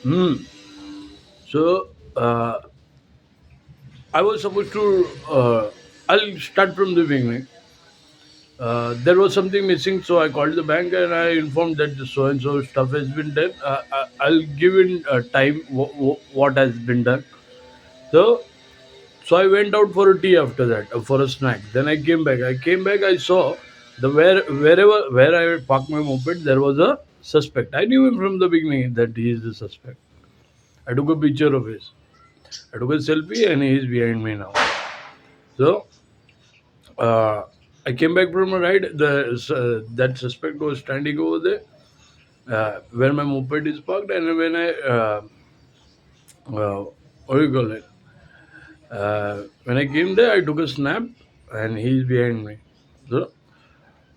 Hmm. So I was supposed to. I'll start from the beginning. There was something missing, so I called the bank and I informed that so and so stuff has been done. I'll give in time what has been done. So I went out for a tea after that, for a snack. Then I came back. I saw the where I parked my moped, there was a suspect. I knew him from the beginning that he is the suspect. I took a picture of his. I took a selfie and he is behind me now. So uh, I came back from a ride. That suspect was standing over there where my moped is parked, and when I what do you call it? When I came there, I took a snap, and he's behind me. So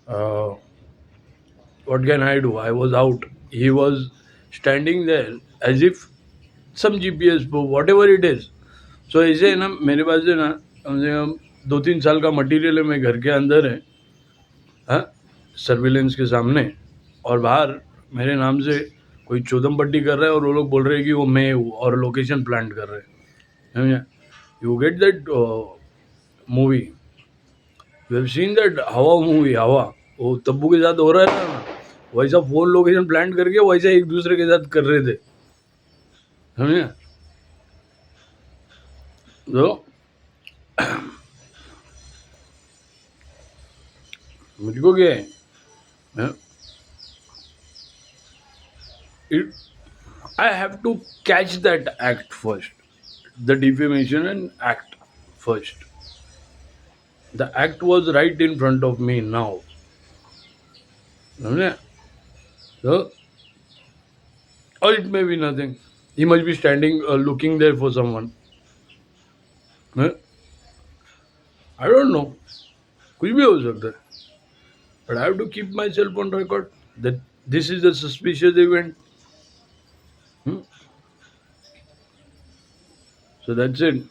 uh, what can I do? I was out. He was standing there as if some GPS for whatever it is. So ऐसे है ना, मेरे पास है ना कम से कम 2-3 साल का material है, मैं घर के अंदर है, हाँ, सर्विलेंस के सामने, और बाहर मेरे नाम से कोई चौदम पट्टी कर रहा है और वो लोग बोल रहे हैं कि वो मैं हूँ और लोकेशन प्लांट कर रहे हैं, समझे? You get that movie, you have seen that हवा मूवी, हवा, वो तब्बू के साथ हो रहा है ना, वैसा फोन लोकेशन प्लांट करके वैसा एक दूसरे के साथ कर रहे थे, समझे? तो मुझको क्या है, हाँ, it, I have to catch that act first, the defamation and act first. The act was right in front of me now, समझे? So, or it may be nothing. He must be standing looking there for someone. हाँ, I don't know. कुछ भी हो सकता है. But I have to keep myself on record that this is a suspicious event. Hmm? So that's it.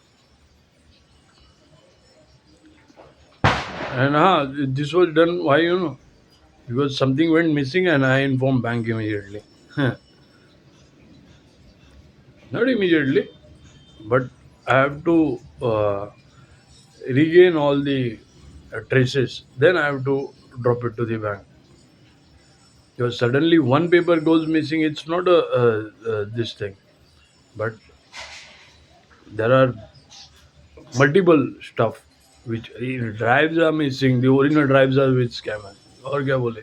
And this was done, why, because something went missing and I informed bank immediately. Not immediately, but I have to regain all the traces. Then I have to drop it to the bank. Because suddenly one paper goes missing, it's not a this thing. But there are multiple stuff which drives are missing. The original drives are with scammers. और क्या बोले?